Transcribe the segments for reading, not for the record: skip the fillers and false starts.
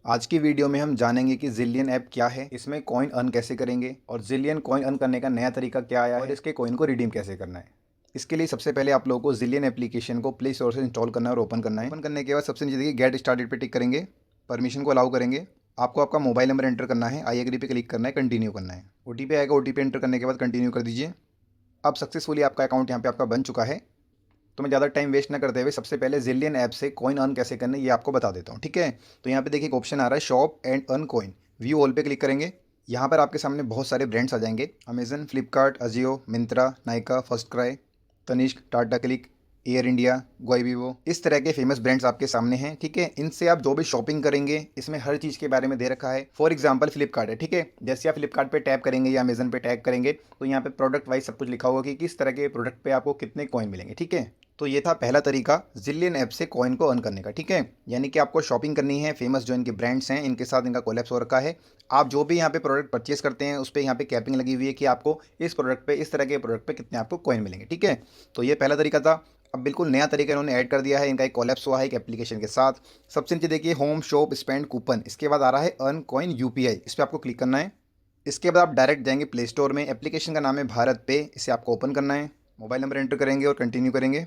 आज की वीडियो में हम जानेंगे कि ज़िलियन ऐप क्या है, इसमें कॉइन अर्न कैसे करेंगे और ज़िलियन कॉइन अर्न करने का नया तरीका क्या आया है और इसके कॉइन को रिडीम कैसे करना है। इसके लिए सबसे पहले आप लोगों को ज़िलियन एप्लीकेशन को प्ले स्टोर से इंस्टॉल करना है और ओपन करना है। ओपन करने के बाद सबसे नीचे देखिए गेट स्टार्टेड पे टिक करेंगे, परमिशन को अलाउ करेंगे। आपको आपका मोबाइल नंबर एंटर करना है, आई एग्री पे क्लिक करना है, कंटिन्यू करना है। ओटीपी आएगा, ओटीपी एंटर करने के बाद कंटिन्यू कर दीजिए। अब सक्सेसफुली आपका अकाउंट यहाँ पे आपका बन चुका है। तो मैं ज़्यादा टाइम वेस्ट ना करते हुए सबसे पहले ज़िलियन ऐप से कॉइन अर्न कैसे करना है ये आपको बता देता हूँ, ठीक है। तो यहाँ पे देखिए एक ऑप्शन आ रहा है shop and earn coin, view all पे क्लिक करेंगे। यहाँ पर आपके सामने बहुत सारे ब्रांड्स आ जाएंगे, Amazon, Flipkart, Ajio, Myntra, Nykaa, first cry, Tanishq, Tata click, Air India, Goibibo, इस तरह के फेमस ब्रांड्स आपके सामने हैं, ठीक है। इनसे आप जो भी शॉपिंग करेंगे इसमें हर चीज़ के बारे में दे रखा है। फॉर एग्जांपल फ्लिपकार्ट है, ठीक है। जैसे आप फ्लिपकार्ट पे टैप करेंगे या अमेजन पे टैप करेंगे तो यहाँ पे प्रोडक्ट वाइज सब कुछ लिखा होगा कि किस तरह के प्रोडक्ट पे आपको कितने कॉइन मिलेंगे, ठीक है। तो ये था पहला तरीका ज़िलियन ऐप से कॉइन को अर्न करने का, ठीक है। यानी कि आपको शॉपिंग करनी है, फेमस जो इनके ब्रांड्स हैं इनके साथ इनका कोलैप्स हो रखा है। आप जो भी यहाँ पे प्रोडक्ट परचेस करते हैं उस पर यहाँ पे कैपिंग लगी हुई है कि आपको इस प्रोडक्ट पे, इस तरह के प्रोडक्ट पे कितने आपको कॉइन मिलेंगे, ठीक है। तो ये पहला तरीका था। अब बिल्कुल नया तरीका इन्होंने ऐड कर दिया है, इनका एक कोलैप्स हुआ है एक एप्लीकेशन के साथ। सबसे नीचे देखिए होम शॉप स्पेंड कूपन, इसके बाद आ रहा है अर्न कॉइन यूपीआई, इस पर आपको क्लिक करना है। इसके बाद आप डायरेक्ट जाएंगे प्ले स्टोर में, एप्लीकेशन का नाम है भारत पे, इसे आपको ओपन करना है। मोबाइल नंबर एंटर करेंगे और कंटिन्यू करेंगे।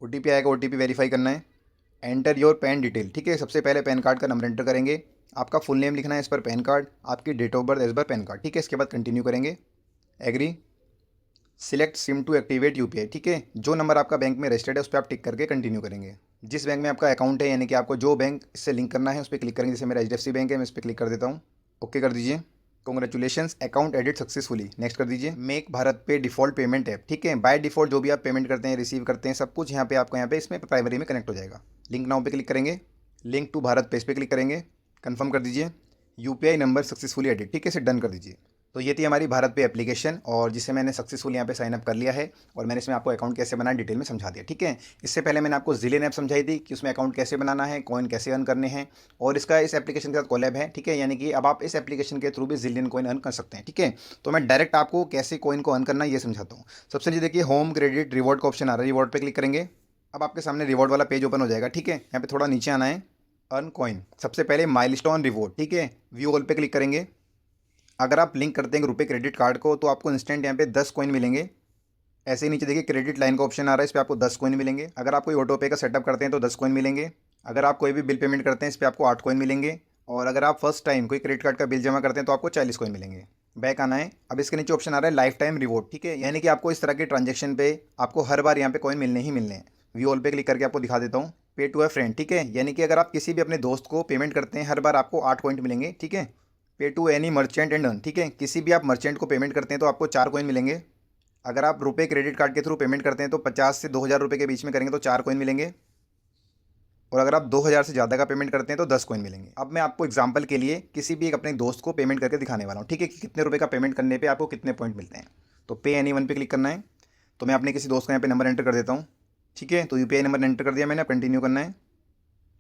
ओटीपी आएगा, ओटीपी वेरीफाई करना है। एंटर योर पैन डिटेल, ठीक है। सबसे पहले पैन कार्ड का नंबर एंटर करेंगे, आपका फुल नेम लिखना है इस पर पैन कार्ड, आपकी date of birth as per PAN card, ठीक है। इसके बाद कंटिन्यू करेंगे, agree. Select SIM to activate UPI, ठीक है। जो नंबर आपका बैंक में रजिस्टर्ड है उस पर आप टिक करके कंटिन्यू करेंगे। जिस बैंक में आपका अकाउंट है यानी कि आपको जो बैंक इससे लिंक करना है उस पर क्लिक करेंगे। जैसे मेरा एचडीएफसी बैंक है, मैं इस पर क्लिक कर देता हूँ, ओके कर दीजिए। Congratulations, account edit successfully, next कर दीजिए। मेक भारत पे डिफॉल्ट पेमेंट ऐप, ठीक है। बाय डिफॉल्ट जो भी आप पेमेंट करते हैं, रिसीव करते हैं, सब कुछ यहाँ पे आपको यहाँ पे इसमें प्राइमरी में कनेक्ट हो जाएगा। लिंक नाउ पे क्लिक करेंगे, लिंक टू भारत पे, इस पर क्लिक करेंगे, कन्फर्म कर दीजिए। यूपीआई नंबर सक्सेसफुली एडिट, ठीक है, इसे डन कर दीजिए। तो ये थी हमारी भारत पे एप्लीकेशन और जिसे मैंने सक्सेसफुल यहाँ पे साइन अप कर लिया है और मैंने इसमें आपको अकाउंट कैसे बनाना डिटेल में समझा दिया, ठीक है। इससे पहले मैंने आपको ज़िलियन ऐप समझाई थी कि उसमें अकाउंट कैसे बनाना है, कॉइन कैसे अर्न करने हैं और इसका इस एप्लीकेशन के साथ कोलैब है, ठीक है। यानी कि अब आप इस एप्लीकेशन के थ्रू भी ज़िलियन कॉइन अर्न कर सकते हैं, ठीक है। तो मैं डायरेक्ट आपको कैसे कॉइन को अर्न करना है ये समझाता हूँ। सबसे नीचे देखिए होम क्रेडिट रिवॉर्ड का ऑप्शन आ रहा है, रिवॉर्ड पर क्लिक करेंगे। अब आपके सामने रिवॉर्ड वाला पेज ओपन हो जाएगा, ठीक है। यहाँ पे थोड़ा नीचे आना है, अर्न कॉइन, सबसे पहले माइलस्टोन रिवॉर्ड, ठीक है। व्यू ऑल पे क्लिक करेंगे। अगर आप लिंक करते हैं रुपए क्रेडिट कार्ड को तो आपको इंस्टेंट यहाँ पे 10 कॉइन मिलेंगे। ऐसे ही नीचे देखिए क्रेडिट लाइन का ऑप्शन आ रहा है, इस पर आपको 10 कॉइन मिलेंगे। अगर आप कोई ऑटो पे का सेटअप करते हैं तो 10 कॉइन मिलेंगे। अगर आप कोई भी बिल पेमेंट करते हैं इस पर आपको 8 कॉइन मिलेंगे। और अगर आप फर्स्ट टाइम कोई क्रेडिट कार्ड का बिल जमा करते हैं तो आपको 40 कॉइन मिलेंगे। बैक आना है। अब इसके नीचे ऑप्शन आ रहा है लाइफ टाइम रिवॉर्ड, ठीक है। यानी कि आपको इस तरह के ट्रांजेक्शन पे आपको हर बार यहाँ पे कॉइन मिलने ही मिलने हैं। व्यू ऑल पे क्लिक करके आपको दिखा देता हूँ, पे टू अ फ्रेंड, ठीक है। यानी कि अगर आप किसी भी अपने दोस्त को पेमेंट करते हैं हर बार आपको 8 कॉइन मिलेंगे, ठीक है। Pay to any merchant and earn, ठीक है। किसी भी आप मर्चेंट को पेमेंट करते हैं तो आपको 4 कॉइन मिलेंगे। अगर आप रुपए क्रेडिट कार्ड के थ्रू पेमेंट करते हैं तो 50 से 2000 रुपये के बीच में करेंगे तो 4 कॉइन मिलेंगे। और अगर आप 2000 से ज़्यादा का पेमेंट करते हैं तो 10 कॉइन मिलेंगे। अब मैं आपको एग्जांपल के लिए किसी भी एक अपने दोस्त को पेमेंट करके दिखाने वाला हूँ, ठीक है, कि कितने रुपए का पेमेंट करने पे आपको कितने पॉइंट मिलते हैं। तो पे एनी वन पे क्लिक करना है। तो मैं अपने किसी दोस्त का यहाँ पे नंबर एंटर कर देता हूँ, ठीक है। तो यूपीआई नंबर एंटर कर दिया मैंने, कंटिन्यू करना है।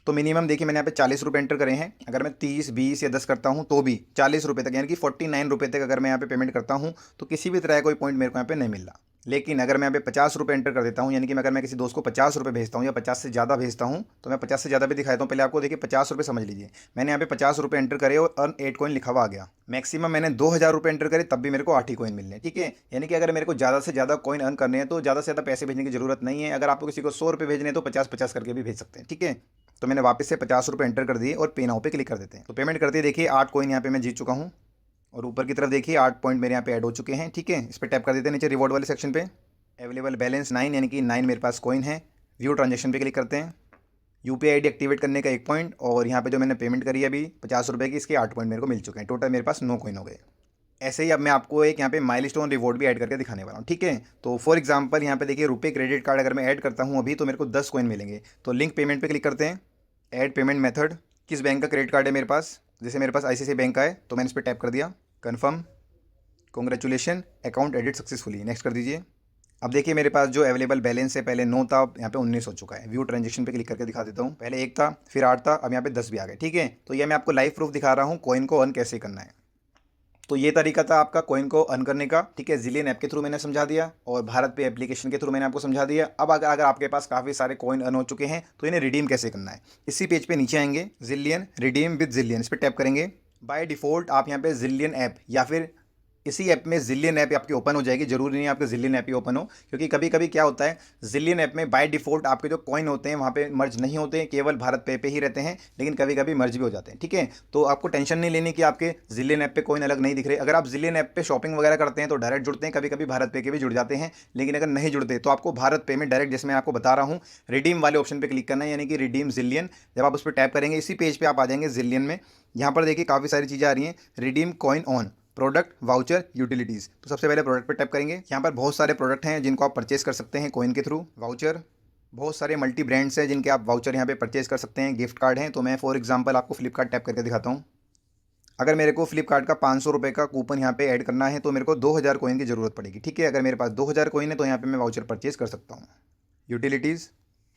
तो मिनिमम देखिए मैंने यहाँ पे 40 रुपये एंटर करे हैं। अगर मैं 30, 20 या 10 करता हूँ तो भी 40 रुपये तक, यानी कि 49 रुपये तक अगर मैं यहाँ पे पेमेंट करता हूँ तो किसी भी तरह का कोई पॉइंट मेरे को यहाँ पे नहीं मिल रहा। लेकिन अगर मैं यहाँ पे 50 रुपये एंटर कर देता हूँ, यानी कि अगर मैं किसी दोस्त को 50 रुपये भेजता हूँ या 50 से ज़्यादा भेजता हूँ, तो मैं 50 से ज़्यादा भी दिखाता हूँ। पहले आपको देखिए 50 रुपये समझ लीजिए। मैंने यहाँ पे 50 रुपये एंटर करे और अर्न 8 कॉइन लिखा हुआ आ गया। मैक्सिमम मैंने 2000 रुपये एंटर करे तब भी मेरे को 8 ही कॉइन मिलने, ठीक है। यानी कि अगर मेरे को ज़्यादा से ज़्यादा कॉइन अर्न करने हैं तो ज़्यादा से ज़्यादा पैसे भेजने की जरूरत नहीं है। अगर आपको किसी को 100 रुपये भेजने हैं तो 50-50 करके भी भेज सकते हैं, ठीक है। तो मैंने वापस से 50 रुपये एंटर कर दिए और पे नाउ पे क्लिक कर देते हैं। तो पेमेंट करते देखिए 8 कॉइन यहाँ पे मैं जीत चुका हूँ और ऊपर की तरफ देखिए 8 पॉइंट मेरे यहाँ पे ऐड हो चुके हैं, ठीक है। इस पर टैप कर देते हैं नीचे रिवॉर्ड वाले सेक्शन पे। अवेलेबल बैलेंस 9, यानी कि 9 मेरे पास कॉइन है। व्यू ट्रांजेक्शन पे क्लिक करते हैं। यूपीआई आईडी एक्टिवेट करने का 1 पॉइंट और यहाँ पे जो मैंने पेमेंट करी है अभी 50 रुपये की, इसके 8 पॉइंट मेरे को मिल चुके हैं। टोटल मेरे पास 9 कॉइन हो गए। ऐसे ही अब मैं आपको एक यहाँ पे माइलस्टोन रिवॉर्ड भी ऐड करके दिखाने वाला हूँ, ठीक है। तो फॉर एग्जांपल यहाँ पे देखिए रुपए क्रेडिट कार्ड अगर मैं ऐड करता हूँ अभी तो मेरे को 10 कॉइन मिलेंगे। तो लिंक पेमेंट पे क्लिक करते हैं। ऐड पेमेंट मेथड, किस बैंक का क्रेडिट कार्ड है मेरे पास, जैसे मेरे पास आईसीआईसीआई बैंक का है तो मैंने इस पर टैप कर दिया, confirm. Congratulation, account edit successfully, next कर दीजिए। अब देखिए मेरे पास जो अवेलेबल बैलेंस है पहले 9 था, अब यहाँ पे 19 हो चुका है। व्यू ट्रांजेक्शन पे क्लिक करके दिखा देता हूँ। पहले 1 था, फिर 8 था, अब यहाँ पे 10 भी आ गए, ठीक है। तो ये मैं आपको लाइव प्रूफ दिखा रहा हूँ कॉइन को अर्न कैसे करना है। तो ये तरीका था आपका कॉइन को अर्न करने का, ठीक है। जिलियन ऐप के थ्रू मैंने समझा दिया और भारत पे एप्लीकेशन के थ्रू मैंने आपको समझा दिया। अब अगर आपके पास काफ़ी सारे कॉइन अर्न हो चुके हैं तो इन्हें रिडीम कैसे करना है, इसी पेज पे नीचे आएंगे, जिलियन रिडीम विद जिलियन, इस पर टैप करेंगे। बाय डिफ़ॉल्ट आप यहाँ पे जिलियन ऐप या फिर इसी ऐप में जिलियन ऐप आपकी ओपन हो जाएगी। जरूरी नहीं है आपके जिलियन ऐप ही ओपन हो, क्योंकि कभी कभी क्या होता है, जिलियन ऐप में बाय डिफ़ॉल्ट आपके जो कॉइन होते हैं वहाँ पे मर्ज नहीं होते हैं, केवल भारत पे ही रहते हैं, लेकिन कभी कभी मर्ज भी हो जाते हैं, ठीक है। तो आपको टेंशन नहीं लेनी कि आपके जिलियन ऐप पे कॉइन अलग नहीं दिख रहे। अगर आप जिलियन ऐप पे शॉपिंग वगैरह करते हैं तो डायरेक्ट जुड़ते हैं, कभी कभी भारत पे के भी जुड़ जाते हैं, लेकिन अगर नहीं जुड़ते तो आपको भारत पे में डायरेक्ट, जैसे मैं आपको बता रहा हूँ, रिडीम वाले ऑप्शन पर क्लिक करना है, यानी कि रिडीम जिलियन। जब आप उस पर टैप करेंगे इसी पेज पर आप आ जाएंगे जिलियन में। यहाँ पर देखिए काफ़ी सारी चीज़ें आ रही हैं, redeem coin on, product, voucher, utilities. तो सबसे पहले प्रोडक्ट पर टैप करेंगे। यहाँ पर बहुत सारे प्रोडक्ट हैं जिनको आप परचेस कर सकते हैं कॉइन के थ्रू। वाउचर, बहुत सारे मल्टी ब्रांड्स हैं जिनके आप वाउचर यहाँ पे परचेस कर सकते हैं। गिफ्ट कार्ड हैं, तो मैं फॉर एग्जांपल आपको फ्लिपकार्ट टैप करके दिखाता हूँ। अगर मेरे को फ्लिपकार्ट का 500 रुपये का कूपन यहाँ पे ऐड करना है तो मेरे को 2000 कॉइन की ज़रूरत पड़ेगी, ठीक है। अगर मेरे पास 2000 कॉइन है तो यहाँ पे मैं वाउचर परचेस कर सकता हूँ। यूटिलिटीज़,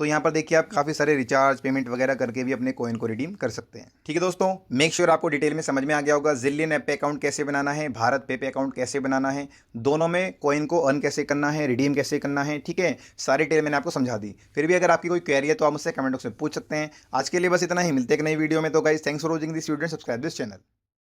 तो यहाँ पर देखिए आप काफ़ी सारे रिचार्ज, पेमेंट वगैरह करके भी अपने कॉइन को रिडीम कर सकते हैं, ठीक है दोस्तों। मेक श्योर आपको डिटेल में समझ में आ गया होगा जिलियन ऐप पे अकाउंट कैसे बनाना है, भारत पे अकाउंट कैसे बनाना है, दोनों में कॉइन को अर्न कैसे करना है, रिडीम कैसे करना है, ठीक है। सारी डिटेल मैंने आपको समझा दी। फिर भी अगर आपकी कोई क्वेरी है तो आप मुझसे कमेंट बॉक्स में पूछ सकते हैं। आज के लिए बस इतना ही, मिलते हैं एक नई वीडियो में। तो guys, thanks for watching this video, subscribe this channel.